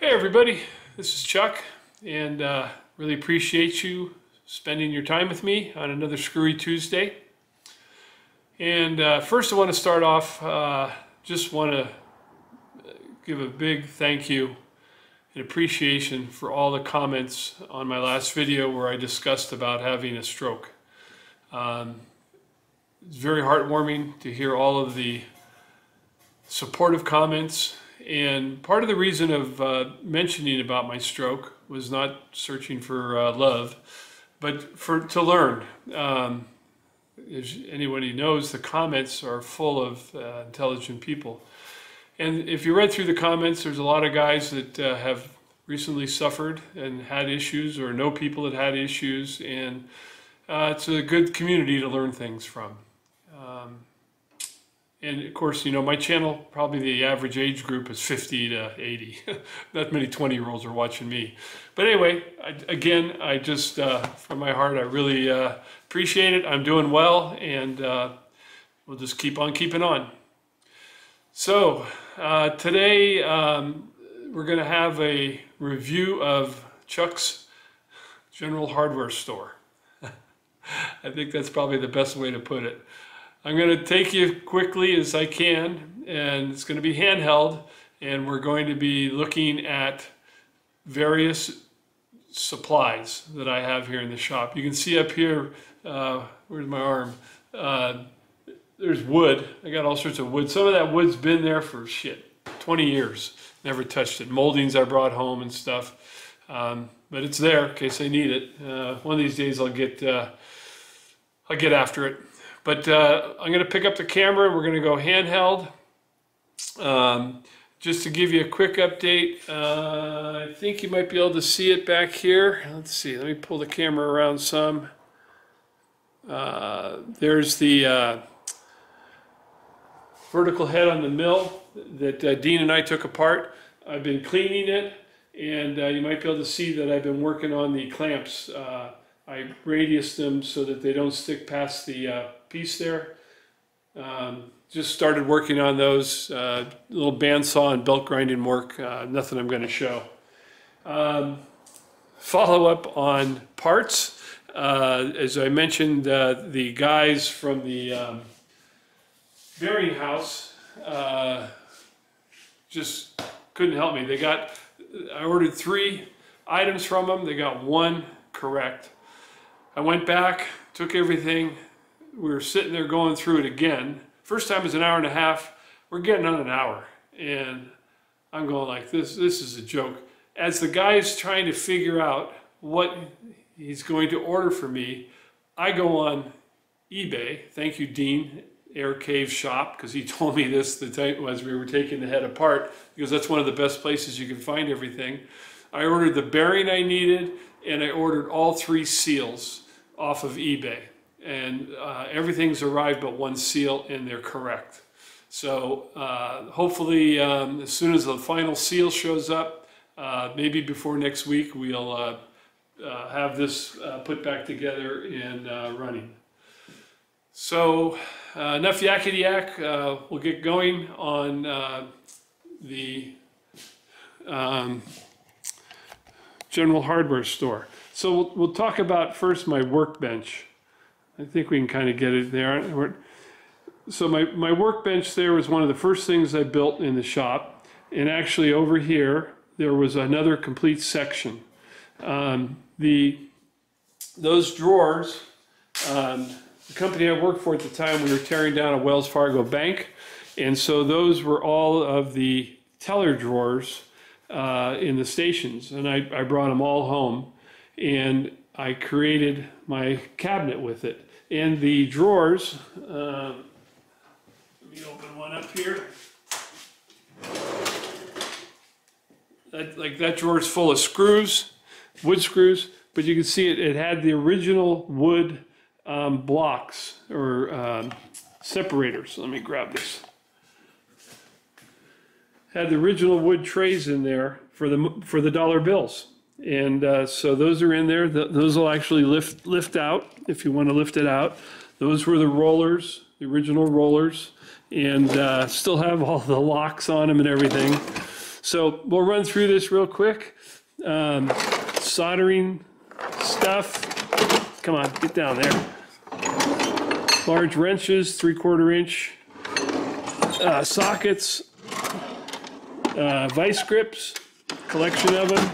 Hey everybody, this is Chuck, and really appreciate you spending your time with me on another Screwy Tuesday. And first I want to start off, just want to give a big thank you and appreciation for all the comments on my last video where I discussed about having a stroke. It's very heartwarming to hear all of the supportive comments. And part of the reason of mentioning about my stroke was not searching for love, but to learn. As anybody knows, the comments are full of intelligent people. And if you read through the comments, there's a lot of guys that have recently suffered and had issues, or know people that had issues, and it's a good community to learn things from. And of course, you know, my channel, probably the average age group is 50 to 80. Not many 20-year-olds are watching me. But anyway, I just, from my heart, I really appreciate it. I'm doing well, and we'll just keep on keeping on. So, today we're going to have a review of Chuck's General Hardware Store. I think that's probably the best way to put it. I'm going to take you quickly as I can, and it's going to be handheld, and we're going to be looking at various supplies that I have here in the shop. You can see up here, where's my arm? There's wood. I got all sorts of wood. Some of that wood's been there for 20 years. Never touched it. Moldings I brought home and stuff. But it's there in case I need it. One of these days I'll get after it. But I'm going to pick up the camera and we're going to go handheld. Just to give you a quick update, I think you might be able to see it back here. Let's see, let me pull the camera around some. There's the vertical head on the mill that Dean and I took apart. I've been cleaning it, and you might be able to see that I've been working on the clamps. I radius them so that they don't stick past the piece there. Just started working on those, little bandsaw and belt grinding work, nothing I'm going to show. Follow up on parts. As I mentioned, the guys from the bearing house just couldn't help me. I ordered 3 items from them, they got 1 correct. I went back, took everything, we were sitting there going through it again. First time was an hour and a half, we're getting on an hour. And I'm going like, this is a joke. As the guy's trying to figure out what he's going to order for me, I go on eBay. Thank you, Dean, Air Cave Shop, because he told me this as we were taking the head apart, because that's one of the best places you can find everything. I ordered the bearing I needed, and I ordered all 3 seals off of eBay, and everything's arrived but 1 seal, and they're correct. So hopefully as soon as the final seal shows up, maybe before next week, we'll have this put back together and running. So enough yakety yak, we'll get going on the General Hardware Store. So we'll talk about first my workbench. I think we can kind of get it there. So my workbench there was one of the first things I built in the shop. And actually over here, there was another complete section. Those drawers, the company I worked for at the time, we were tearing down a Wells Fargo bank. And so those were all of the teller drawers in the stations. And I brought them all home. And I created my cabinet with it. And the drawers, let me open one up here. That drawer is full of screws, wood screws, but you can see it had the original wood blocks or separators. Let me grab this. Had the original wood trays in there for the dollar bills. And so those are in there. Those will actually lift out if you want to lift it out. Those were the rollers, the original rollers, and still have all the locks on them and everything. So we'll run through this real quick. Soldering stuff. Come on, get down there. Large wrenches, 3/4 inch. Sockets. Vice grips, collection of them.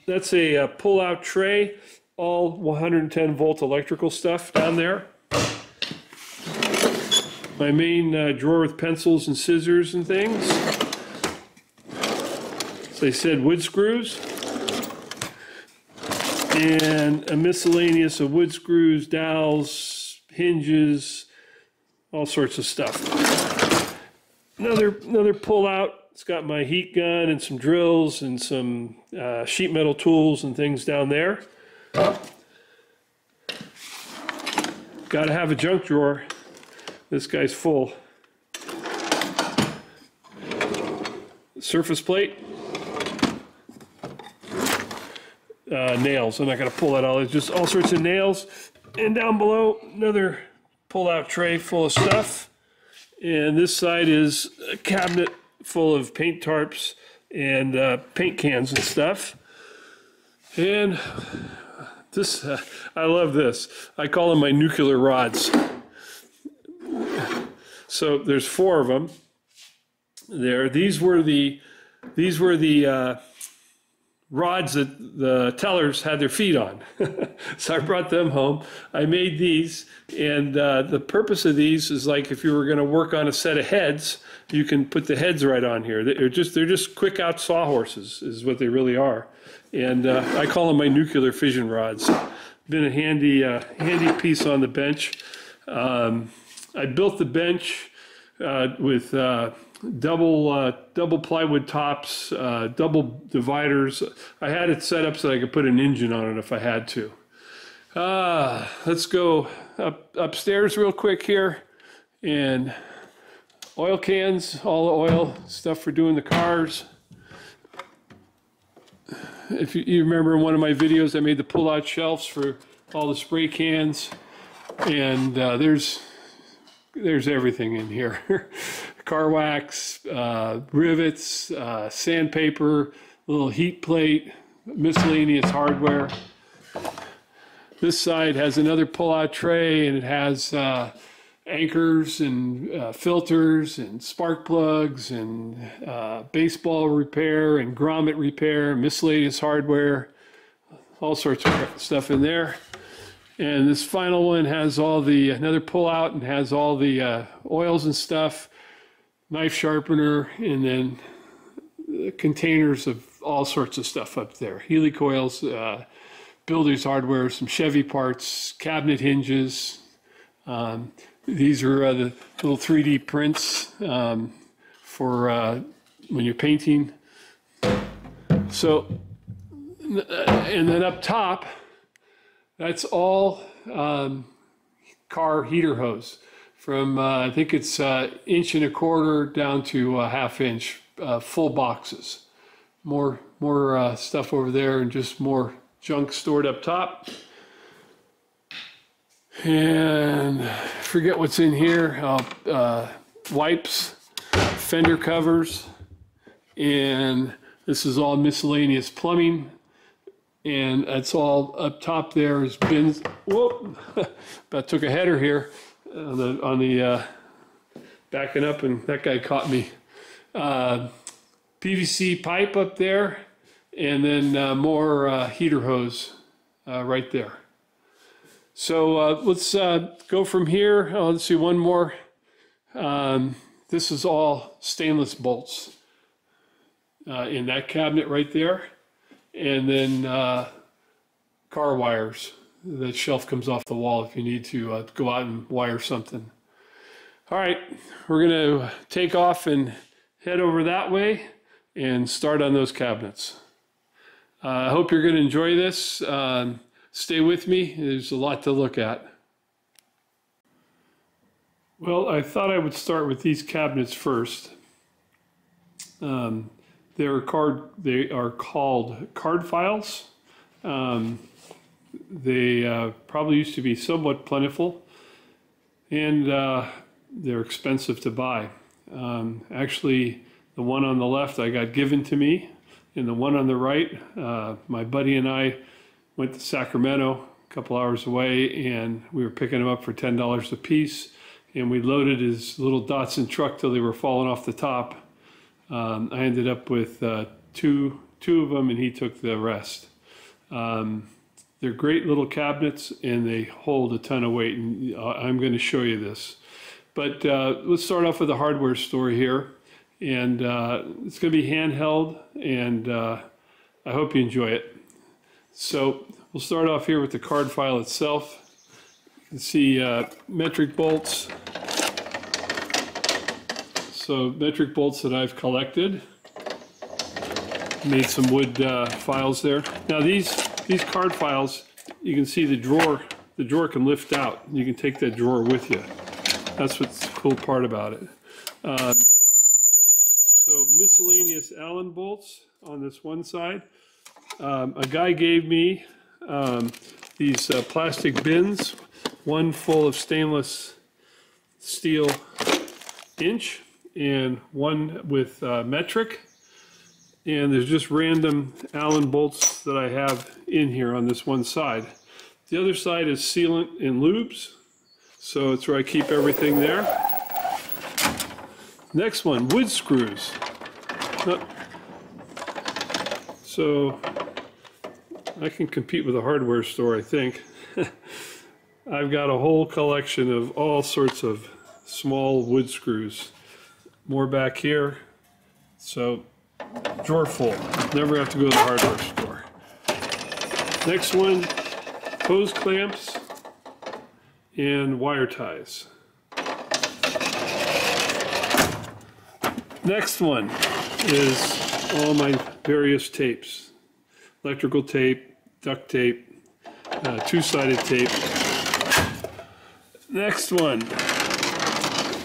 That's a pull-out tray, all 110 volt electrical stuff down there. My main drawer with pencils and scissors and things. As I said, wood screws. And a miscellaneous of wood screws, dowels, hinges, all sorts of stuff. Another pull-out. It's got my heat gun and some drills and some sheet metal tools and things down there. Got to have a junk drawer. This guy's full. Surface plate. Nails. I'm not going to pull that all. It's just all sorts of nails. And down below, another pull-out tray full of stuff. And this side is a cabinet full of paint tarps and paint cans and stuff. And this, I love this. I call them my nuclear rods. So there's 4 of them there. These were the rods that the tellers had their feet on. So I brought them home. I made these, and the purpose of these is like if you were going to work on a set of heads, you can put the heads right on here. They're just quick out sawhorses is what they really are. And I call them my nuclear fission rods. Been a handy piece on the bench. I built the bench with double plywood tops, double dividers. I had it set up so I could put an engine on it if I had to. Let's go upstairs real quick here. And oil cans, all the oil stuff for doing the cars. If you remember in one of my videos, I made the pull-out shelves for all the spray cans. And there's everything in here. Car wax, rivets, sandpaper, little heat plate, miscellaneous hardware. This side has another pull-out tray, and it has anchors and filters and spark plugs and baseball repair and grommet repair, miscellaneous hardware, all sorts of stuff in there. And this final one has all the, another pull-out, and has all the oils and stuff, knife sharpener, and then containers of all sorts of stuff up there. Healy coils, builder's hardware, some Chevy parts, cabinet hinges. These are the little 3D prints for when you're painting. So, and then up top, that's all car heater hose. From I think it's 1 1/4 inch down to 1/2 inch, full boxes. More stuff over there, and just more junk stored up top. And forget what's in here. Wipes, fender covers, and this is all miscellaneous plumbing. And that's all up top there is bins. Whoop! About took a header here. On the backing up, and that guy caught me. PVC pipe up there, and then more heater hose right there. So let's go from here. Let's see, one more. This is all stainless bolts in that cabinet right there, and then car wires. That shelf comes off the wall if you need to go out and wire something. All right, we're going to take off and head over that way and start on those cabinets. I hope you're going to enjoy this. Stay with me. There's a lot to look at. Well, I thought I would start with these cabinets first. They are called card files. They probably used to be somewhat plentiful, and they're expensive to buy. Actually, The one on the left I got given to me, and the one on the right, my buddy and I went to Sacramento, a couple hours away, and we were picking them up for $10 a piece, and we loaded his little Datsun truck till they were falling off the top. I ended up with two of them, and he took the rest. They're great little cabinets, and they hold a ton of weight, and I'm going to show you this. But let's start off with a hardware store here, and it's going to be handheld, and I hope you enjoy it. So we'll start off here with the card file itself. You can see metric bolts. So metric bolts that I've collected. Made some wood files there. Now these card files, you can see the drawer can lift out. You can take that drawer with you. That's what's the cool part about it. So miscellaneous Allen bolts on this one side. A guy gave me these plastic bins, one full of stainless steel inch and one with metric. And there's just random Allen bolts that I have in here on this one side. The other side is sealant and lubes, so it's where I keep everything there. Next one, wood screws. So I can compete with a hardware store, I think. I've got a whole collection of all sorts of small wood screws. More back here. So drawer full. Never have to go to the hardware store. Next one, hose clamps and wire ties. Next one is all my various tapes. Electrical tape, duct tape, two-sided tape. Next one,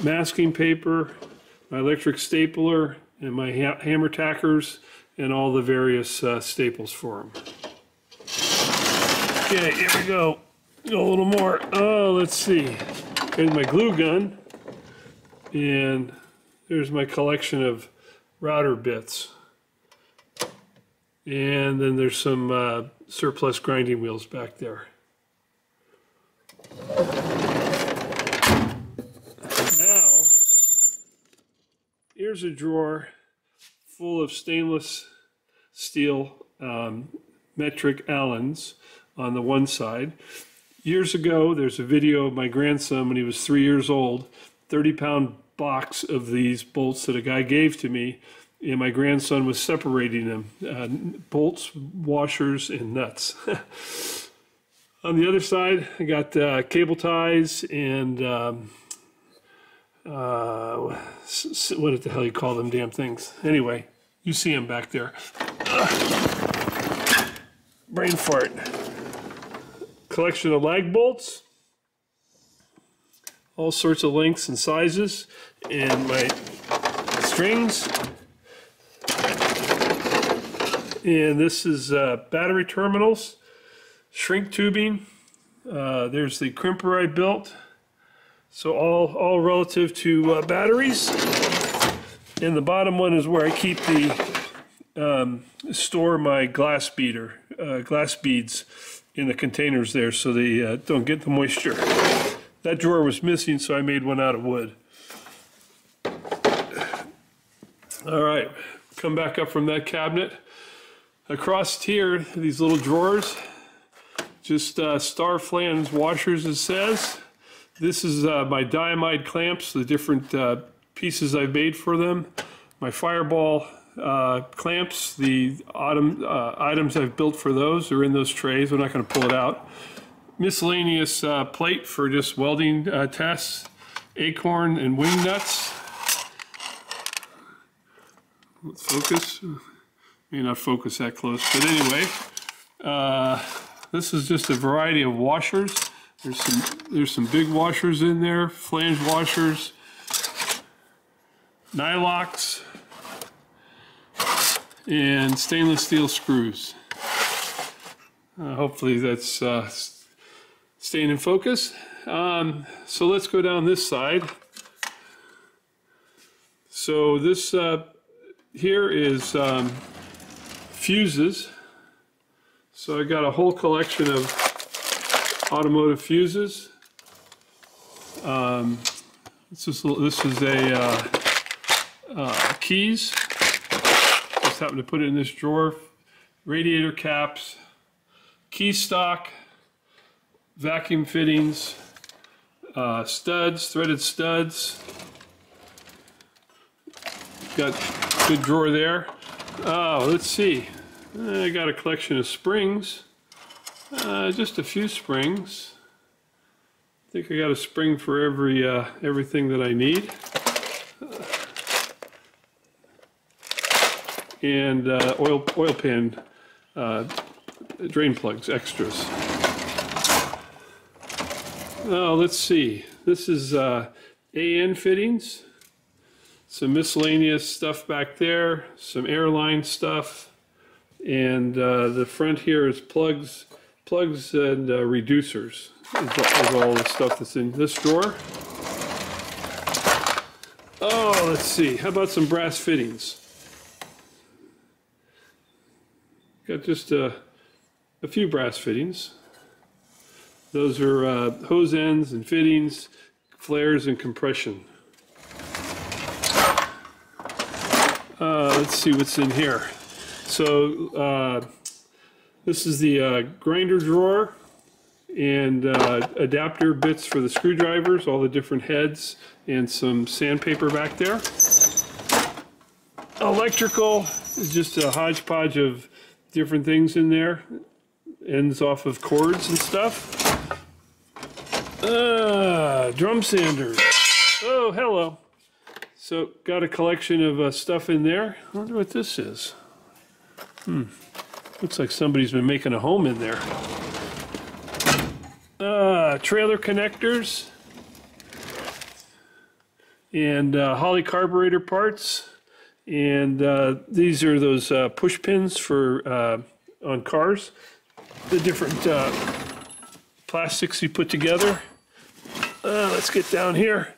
masking paper, my electric stapler, and my hammer tackers, and all the various staples for them. Okay, here we go. Go a little more. Oh, let's see. Here's my glue gun, and there's my collection of router bits. And then there's some surplus grinding wheels back there. Now, here's a drawer full of stainless steel metric Allens on the one side. Years ago, there's a video of my grandson when he was 3 years old, 30-pound box of these bolts that a guy gave to me, and my grandson was separating them, bolts, washers, and nuts. On the other side, I got cable ties and what the hell you call them damn things? Anyway, you see them back there. Brain fart. Collection of lag bolts, all sorts of lengths and sizes, and my strings. And this is battery terminals, shrink tubing. There's the crimper I built. So all relative to batteries. And the bottom one is where I keep the store my glass beads in the containers there, so they don't get the moisture. That drawer was missing, so I made one out of wood. All right, come back up from that cabinet. Across here, these little drawers, just star flange washers, it says. This is my diamide clamps, the different pieces I've made for them. My fireball clamps, the items I've built for those are in those trays. I'm not going to pull it out. Miscellaneous plate for just welding tests, acorn and wing nuts. Let's focus. May not focus that close, but anyway, this is just a variety of washers. There's some big washers in there, flange washers, nylocks, and stainless steel screws. Hopefully that's staying in focus. So let's go down this side. So this here is fuses. So I got a whole collection of automotive fuses. This is a keys. Just happened to put it in this drawer. Radiator caps, key stock, vacuum fittings, studs, threaded studs. Got a good drawer there. Oh, let's see. I got a collection of springs. Just a few springs. I think I got a spring for everything that I need. And oil pan drain plugs, extras. Oh, let's see. This is AN fittings. Some miscellaneous stuff back there. Some airline stuff. And the front here is plugs and reducers. Is all the stuff that's in this drawer. Oh, let's see. How about some brass fittings? Got just a few brass fittings. Those are hose ends and fittings, flares and compression. Let's see what's in here. So this is the grinder drawer and adapter bits for the screwdrivers, all the different heads, and some sandpaper back there. Electrical is just a hodgepodge of different things in there, ends off of cords and stuff. Drum sanders. Oh, hello. So got a collection of stuff in there. I wonder what this is. Looks like somebody's been making a home in there. Trailer connectors and Holley carburetor parts. And these are those push pins for on cars. The different plastics you put together. Let's get down here.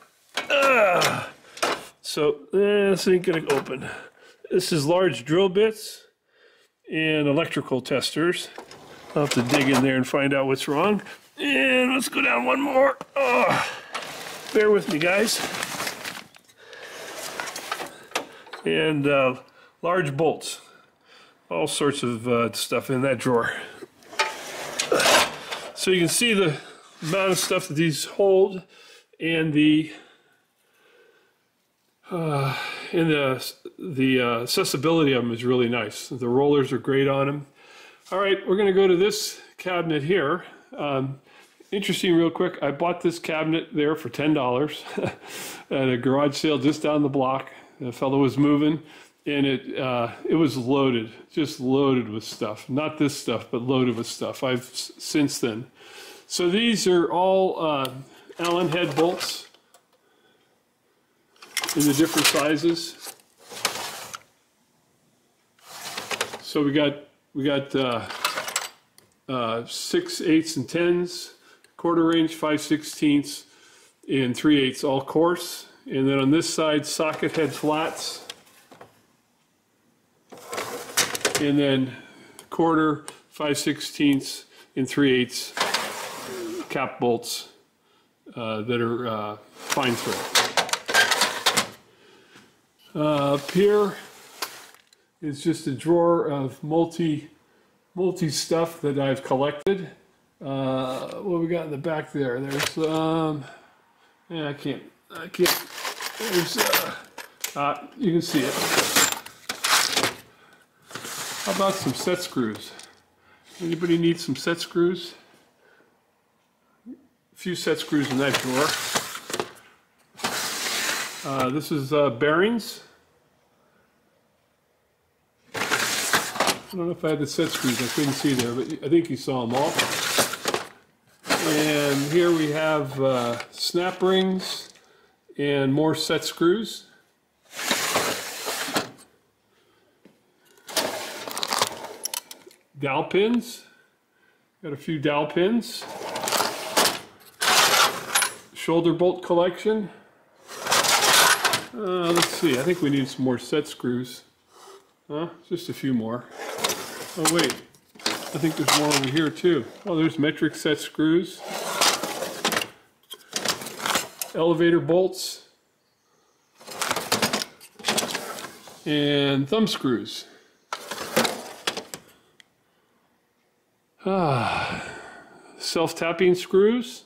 So this ain't gonna open. This is large drill bits and electrical testers. I'll have to dig in there and find out what's wrong. And let's go down one more. Bear with me, guys. And large bolts. All sorts of stuff in that drawer. So you can see the amount of stuff that these hold, and the accessibility of them is really nice. The rollers are great on them. All right, we're going to go to this cabinet here. Interesting, real quick, I bought this cabinet there for $10 at a garage sale just down the block. The fellow was moving, and it was loaded, just loaded with stuff. Not this stuff, but loaded with stuff. I've since then. So these are all Allen head bolts in the different sizes. So we got 6, 8s, and 10s, quarter inch, 5/16, and 3/8 all coarse. And then on this side, socket head flats. And then quarter, 5/16, and 3/8 cap bolts that are fine thread. Up here is just a drawer of multi stuff that I've collected. What we got in the back there? There's yeah, I can't. There's you can see it. How about some set screws? Anybody need some set screws? A few set screws in that drawer. This is bearings. I don't know if I had the set screws. I couldn't see there, but I think you saw them all. And here we have snap rings and more set screws. Dowel pins. Got a few dowel pins. Shoulder bolt collection. Let's see. I think we need some more set screws. Huh? Just a few more. Oh wait, I think there's more over here too. Oh, there's metric set screws. Elevator bolts. And thumb screws. Self-tapping screws.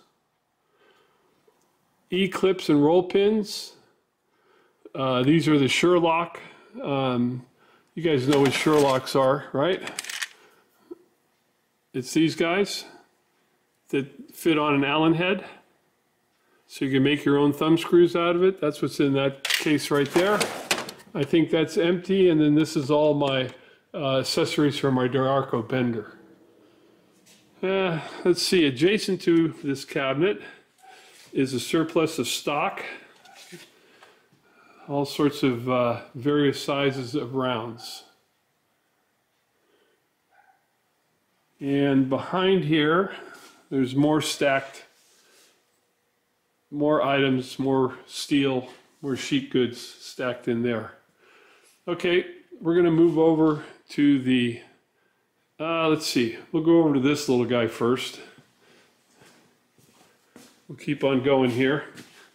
E-clips and roll pins. These are the Sherlock. You guys know what Sherlocks are, right? It's these guys that fit on an Allen head. So you can make your own thumb screws out of it. That's what's in that case right there. I think that's empty, and then this is all my accessories for my Dararco bender. Let's see, adjacent to this cabinet is a surplus of stock. All sorts of various sizes of rounds. And behind here, there's more stacked, more items, more steel, more sheet goods stacked in there. Okay, we're going to move over to the, let's see, we'll go over to this little guy first. We'll keep on going here.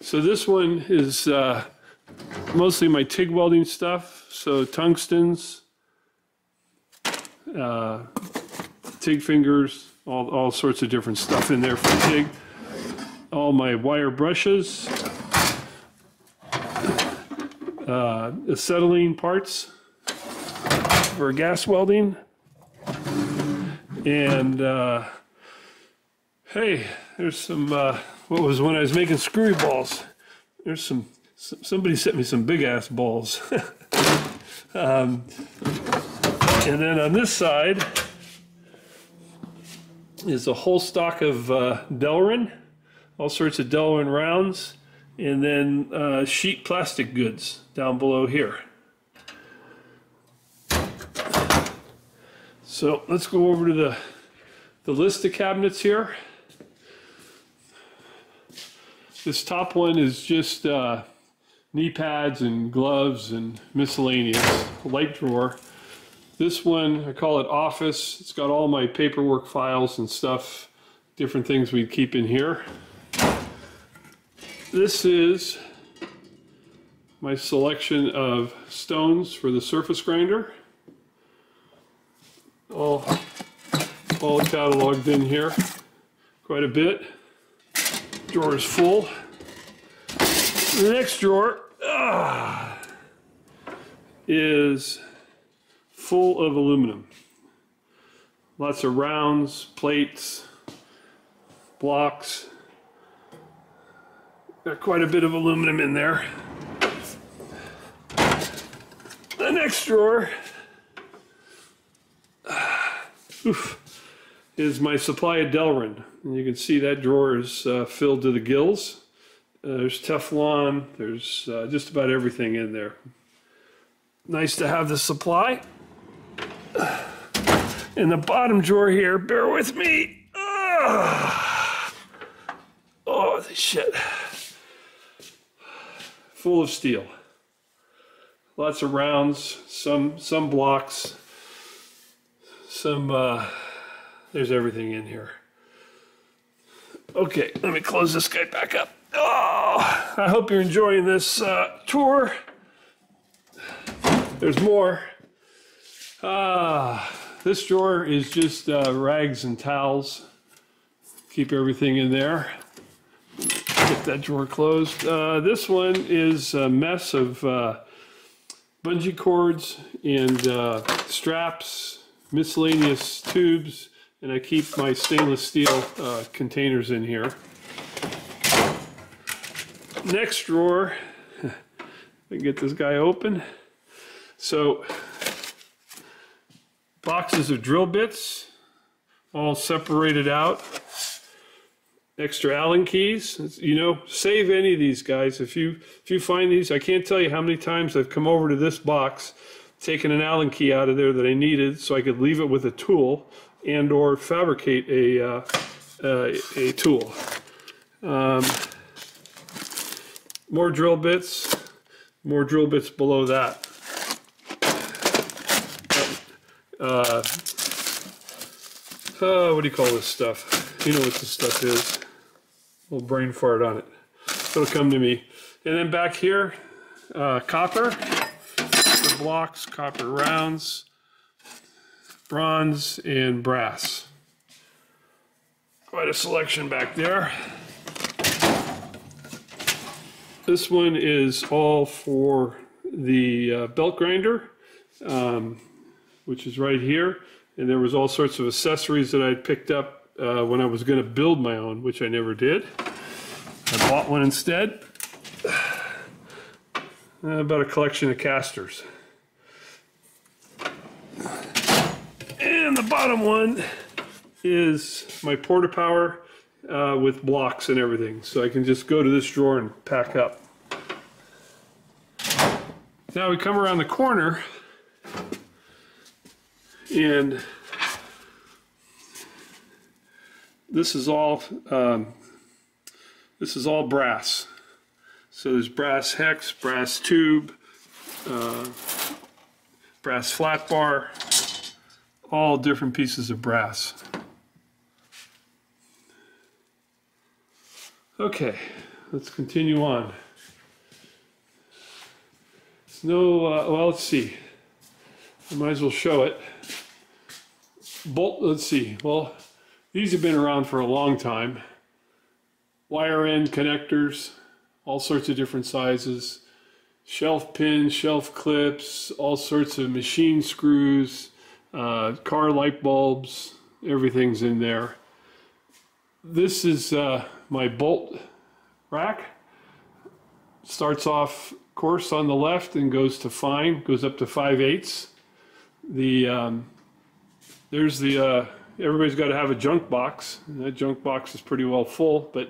So this one is mostly my TIG welding stuff. So tungstens, TIG fingers, all sorts of different stuff in there for TIG. All my wire brushes. Acetylene parts for gas welding, and hey, there's some what was when I was making screwy balls. There's somebody sent me some big ass balls. And then on this side is a whole stock of Delrin, all sorts of Delrin rounds. And then sheet plastic goods down below here. So let's go over to the list of cabinets here. This top one is just knee pads and gloves and miscellaneous, light drawer. This one, I call it office. It's got all my paperwork files and stuff, different things we keep in here. This is my selection of stones for the surface grinder. All cataloged in here, quite a bit. Drawer is full. The next drawer is full of aluminum. Lots of rounds, plates, blocks. Got quite a bit of aluminum in there. The next drawer is my supply of Delrin. And you can see that drawer is filled to the gills. There's Teflon, there's just about everything in there. Nice to have the supply. In the bottom drawer here, bear with me. Oh, shit. Full of steel. Lots of rounds, some blocks, there's everything in here. Okay, let me close this guy back up. Oh, I hope you're enjoying this tour. There's more. This drawer is just rags and towels. Keep everything in there. Get that drawer closed. This one is a mess of bungee cords and straps, miscellaneous tubes, and I keep my stainless steel containers in here. Next drawer, I can get this guy open. So, boxes of drill bits, all separated out. Extra Allen keys. You know, save any of these guys. If you find these, I can't tell you how many times I've come over to this box, taken an Allen key out of there that I needed so I could leave it with a tool and or fabricate a tool. More drill bits below that. what do you call this stuff? You know what this stuff is. A little brain fart on it. It'll come to me. And then back here, copper for blocks, copper rounds, bronze, and brass. Quite a selection back there. This one is all for the belt grinder, which is right here. And there was all sorts of accessories that I picked up when I was going to build my own, which I never did. I bought one instead. About a collection of casters. And the bottom one is my porta power with blocks and everything. So I can just go to this drawer and pack up. Now we come around the corner and this is all brass. So there's brass hex, brass tube, brass flat bar, all different pieces of brass. Okay, let's continue on. It's no, well, let's see. I might as well show it. Bolt, let's see. Well, these have been around for a long time. Wire end connectors, all sorts of different sizes. Shelf pins, shelf clips, all sorts of machine screws, car light bulbs, everything's in there. This is my bolt rack. Starts off coarse on the left and goes to fine, goes up to 5/8. There's the, everybody's got to have a junk box, and that junk box is pretty well full, but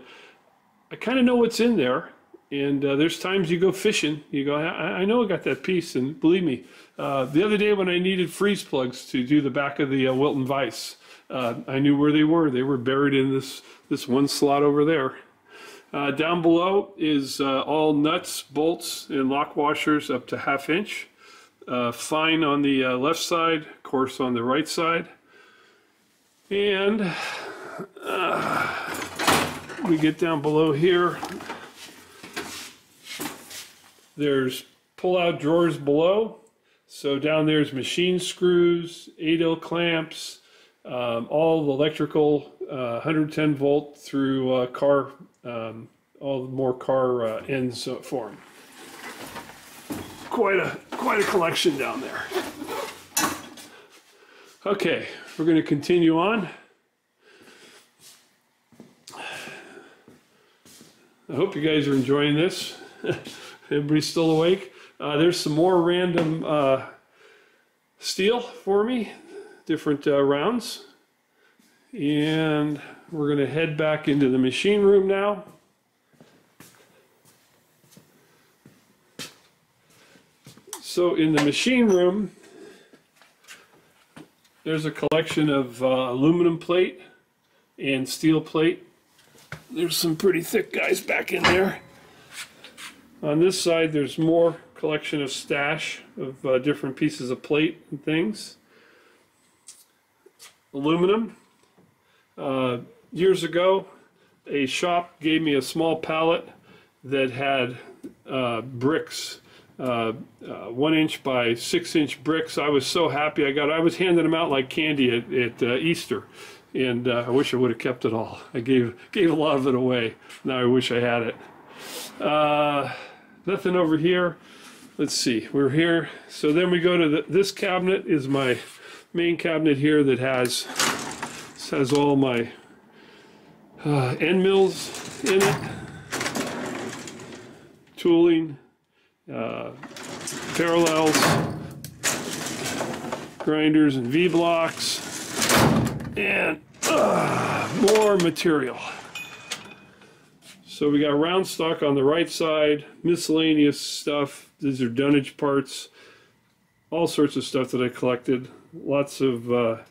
I kind of know what's in there. And there's times you go fishing, you go, I know I got that piece, and believe me, the other day when I needed freeze plugs to do the back of the Wilton vise, I knew where they were. They were buried in this one slot over there. Down below is all nuts, bolts, and lock washers up to 1/2 inch. Fine on the left side, coarse on the right side. And we get down below here. There's pull-out drawers below. So down there's machine screws, 8L clamps, all the electrical, 110 volt through car, all the more car ends for them. Quite a collection down there. Okay, we're going to continue on. I hope you guys are enjoying this. Everybody's still awake. There's some more random steel for me, different rounds. And we're going to head back into the machine room now. So in the machine room, there's a collection of aluminum plate and steel plate. There's some pretty thick guys back in there. On this side, there's more collection of stash of different pieces of plate and things. Aluminum. Years ago, a shop gave me a small pallet that had bricks, 1 inch by 6 inch bricks. I was so happy. I was handing them out like candy at Easter, and I wish I would have kept it all. I gave a lot of it away. Now I wish I had it. Nothing over here. Let's see, we're here. So then we go to this cabinet is my main cabinet here that has all my end mills in it, tooling, parallels, grinders and V-blocks, and more material. So we got round stock on the right side, miscellaneous stuff. These are dunnage parts, all sorts of stuff that I collected. Lots of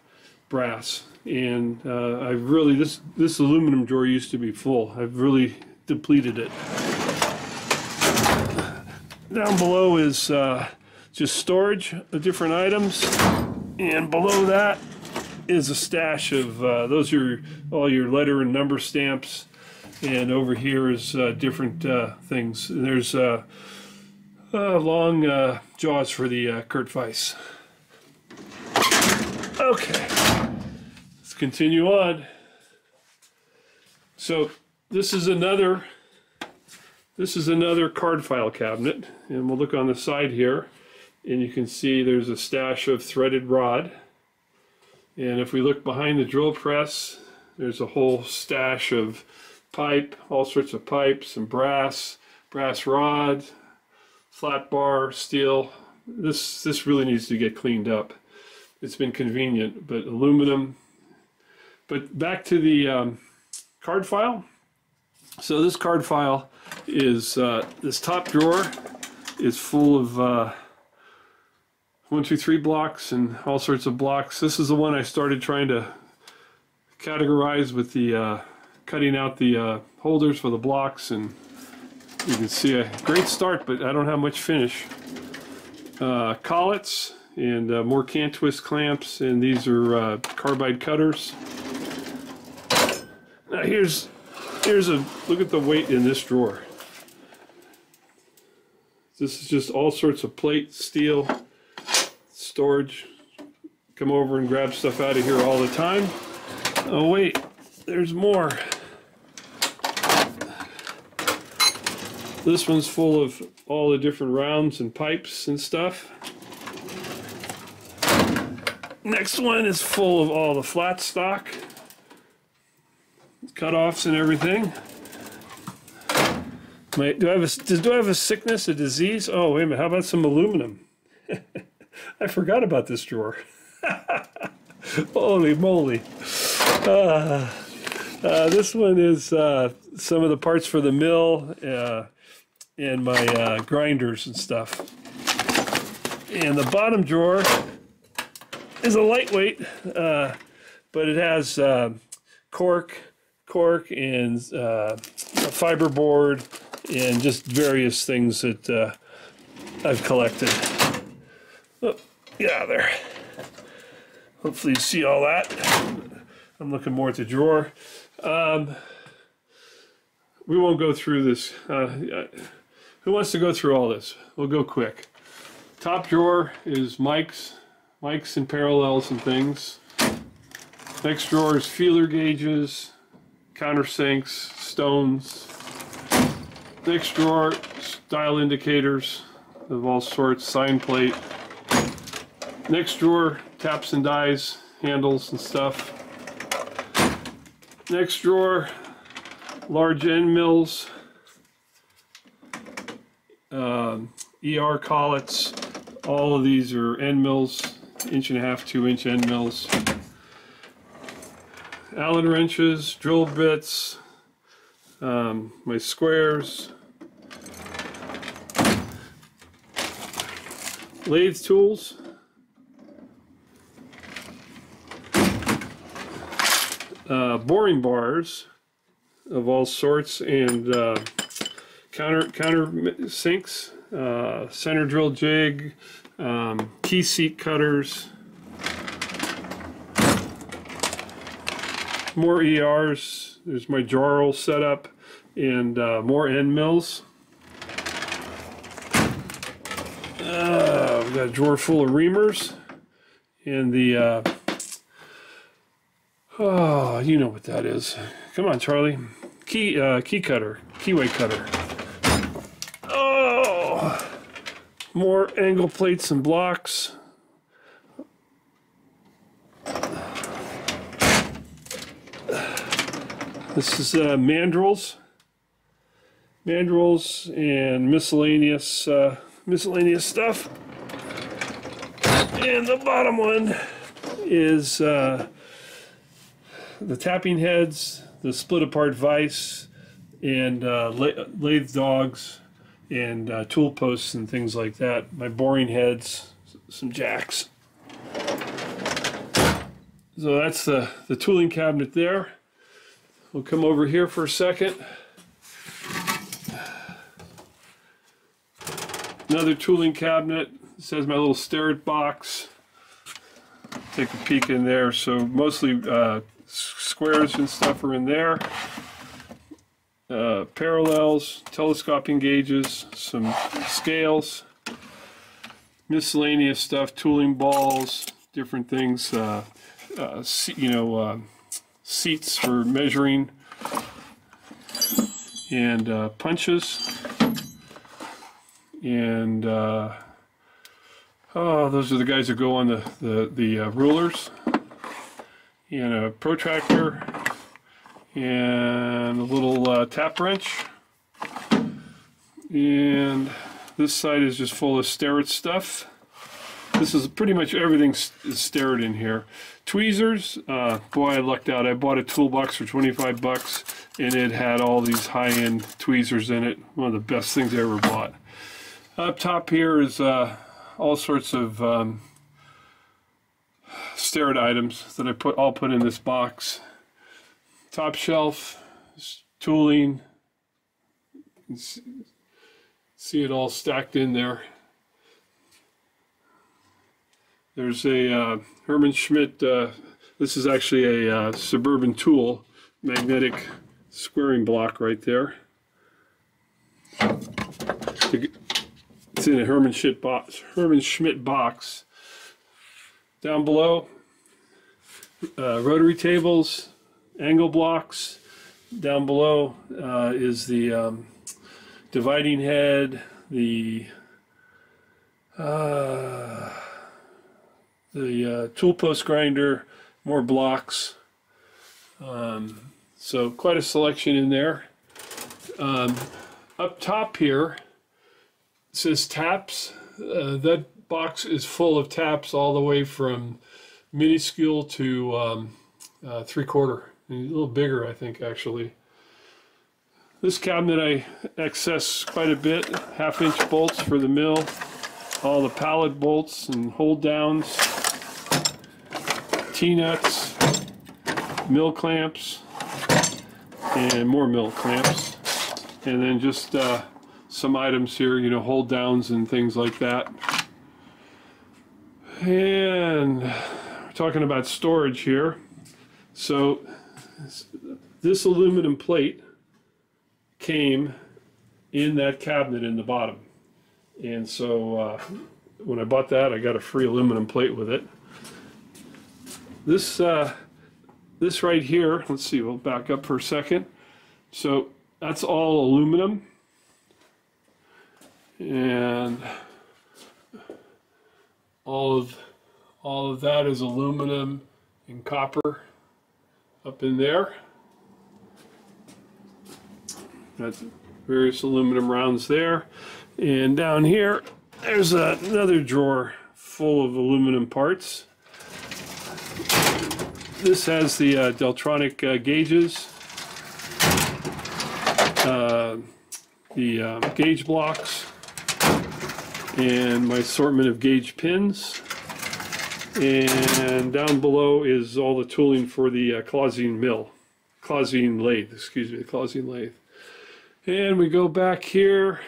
brass, and I've really this aluminum drawer used to be full. I've really depleted it. Down below is just storage of different items. And below that is a stash of, those are all your letter and number stamps. And over here is different things. And there's long jaws for the Kurt Weiss. Okay, let's continue on. So this is another card file cabinet, and we'll look on the side here, and you can see there's a stash of threaded rod. And if we look behind the drill press, there's a whole stash of pipe, all sorts of pipes and brass rod, flat bar, steel. This really needs to get cleaned up. It's been convenient, but aluminum. But back to the card file. So this card file is, this top drawer is full of 1, 2, 3 blocks and all sorts of blocks. This is the one I started trying to categorize with the cutting out the holders for the blocks, and you can see a great start, but I don't have much finish. Collets and more can twist clamps, and these are carbide cutters. Now here's a look at the weight in this drawer. This is just all sorts of plate, steel, storage. Come over and grab stuff out of here all the time. Oh wait, there's more. This one's full of all the different rounds and pipes and stuff. Next one is full of all the flat stock, cutoffs and everything. Do I have a sickness, a disease? Oh, wait a minute, how about some aluminum? I forgot about this drawer. Holy moly. This one is some of the parts for the mill and my grinders and stuff. And the bottom drawer is a lightweight, but it has cork and a fiberboard and just various things that I've collected. Oh, get out of there. Hopefully you see all that. I'm looking more at the drawer. We won't go through this. Who wants to go through all this? We'll go quick. Top drawer is mics and parallels and things. Next drawer is feeler gauges, countersinks, stones. Next drawer, dial indicators of all sorts, sign plate. Next drawer, taps and dies, handles and stuff. Next drawer, large end mills, ER collets. All of these are end mills, 1.5 to 2 inch end mills. Allen wrenches, drill bits, my squares, lathe tools, boring bars of all sorts, and counter sinks, center drill jig, key seat cutters, more ERs. There's my jarl setup, and more end mills. We've got a drawer full of reamers, and the oh, you know what that is. Come on, Charlie. Key cutter, keyway cutter. Oh, more angle plates and blocks. This is mandrels and miscellaneous stuff. And the bottom one is the tapping heads, the split apart vise, and lathe dogs, and tool posts and things like that. My boring heads, some jacks. So that's the tooling cabinet there. We'll come over here for a second. Another tooling cabinet. This has my little Starrett box. take a peek in there. So mostly squares and stuff are in there. Parallels, telescoping gauges, some scales, miscellaneous stuff, tooling balls, different things, seats for measuring, and punches, and those are the guys that go on the rulers, and a protractor, and a little tap wrench. And this side is just full of Starrett stuff. This is pretty much everything is Starrett in here. Tweezers, boy, I lucked out. I bought a toolbox for 25 bucks, and it had all these high-end tweezers in it. One of the best things I ever bought. Up top here is all sorts of Starrett items that I all put in this box. Top shelf, tooling. You can see it all stacked in there. There's a Herman Schmidt, this is actually a Suburban Tool magnetic squaring block right there. It's in a Herman Schmidt box. Down below, rotary tables, angle blocks. Down below is the dividing head, the tool post grinder, more blocks. So quite a selection in there. Up top here it says taps. That box is full of taps all the way from minuscule to 3/4. A little bigger, I think, actually. This cabinet I access quite a bit. 1/2-inch bolts for the mill. All the pallet bolts and hold downs. T-nuts. Mill clamps. And more mill clamps. And then just some items here, you know, hold downs and things like that. And we're talking about storage here. So this aluminum plate came in that cabinet in the bottom, and so when I bought that, I got a free aluminum plate with it. This right here, let's see, we'll back up for a second. So that's all aluminum, and all of that is aluminum and copper up in there. That's various aluminum rounds there. And down here, there's another drawer full of aluminum parts. This has the Deltronic gauges, the gauge blocks, and my assortment of gauge pins. And down below is all the tooling for the Clausine lathe, excuse me, the Clausine lathe. And we go back here,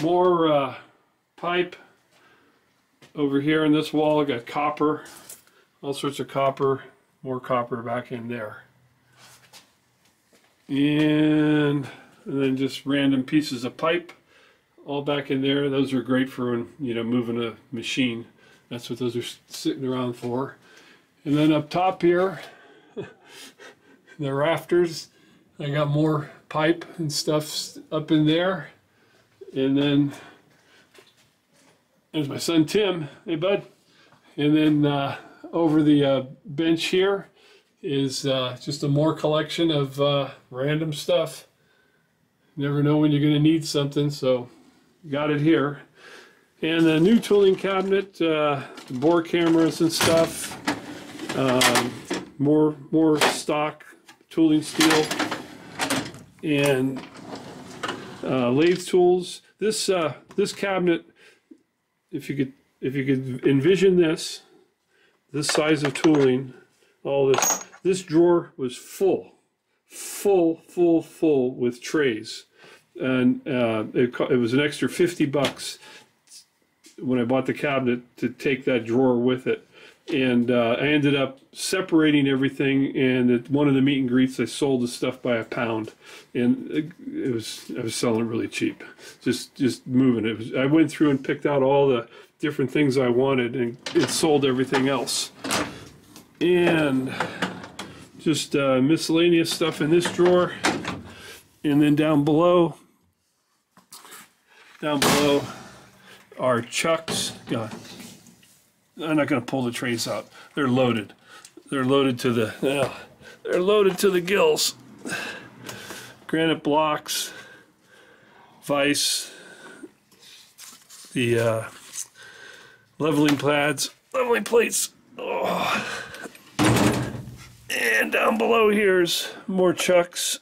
more pipe. Over here in this wall I got copper, all sorts of copper, more copper back in there. And then just random pieces of pipe all back in there. Those are great for, you know, moving a machine. That's what those are sitting around for. And then up top here, the rafters, I got more pipe and stuff up in there. And then there's my son Tim. Hey bud. And then over the bench here is just a more collection of random stuff. Never know when you're going to need something, so got it here. And the new tooling cabinet, bore cameras and stuff. More stock tooling steel and lathe tools. This cabinet, if you could envision this size of tooling, all this drawer was full with trays, and it was an extra 50 bucks when I bought the cabinet to take that drawer with it. And I ended up separating everything, and at one of the meet and greets I sold the stuff by £1, and I was selling it really cheap, just moving it. I went through and picked out all the different things I wanted, and it sold everything else. And just miscellaneous stuff in this drawer, and then down below are chucks. God, I'm not going to pull the trays out. They're loaded. They're loaded to the gills. Granite blocks, vise, the leveling plates. Oh. And down below here's more chucks,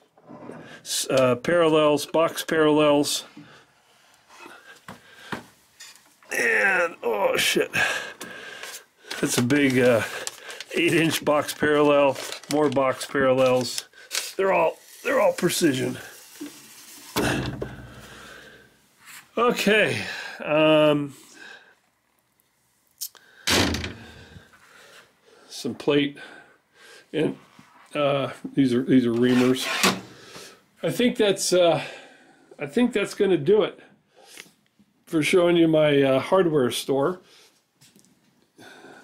parallels, box parallels. And oh shit, that's a big 8-inch box parallel. More box parallels. They're all precision. Okay. Some plate, and these are reamers. I think that's going to do it for showing you my hardware store.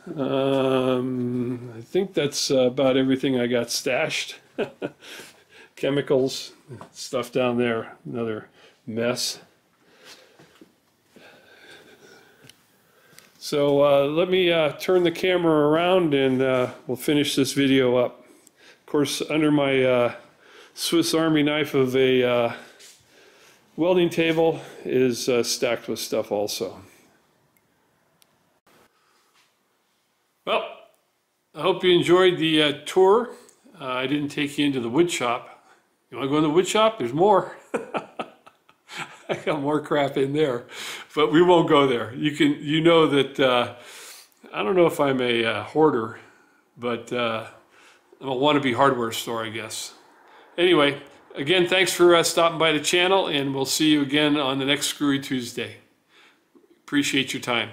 I think that's about everything I got stashed. Chemicals, stuff down there, another mess. So let me turn the camera around, and we'll finish this video up. Of course, under my Swiss Army knife of a welding table is stacked with stuff also. Well, I hope you enjoyed the tour. I didn't take you into the wood shop. You want to go in the wood shop? There's more. I got more crap in there, but we won't go there. You know that I don't know if I'm a hoarder, but I'm a wannabe hardware store, I guess. Anyway, again, thanks for stopping by the channel, and we'll see you again on the next Screwy Tuesday. Appreciate your time.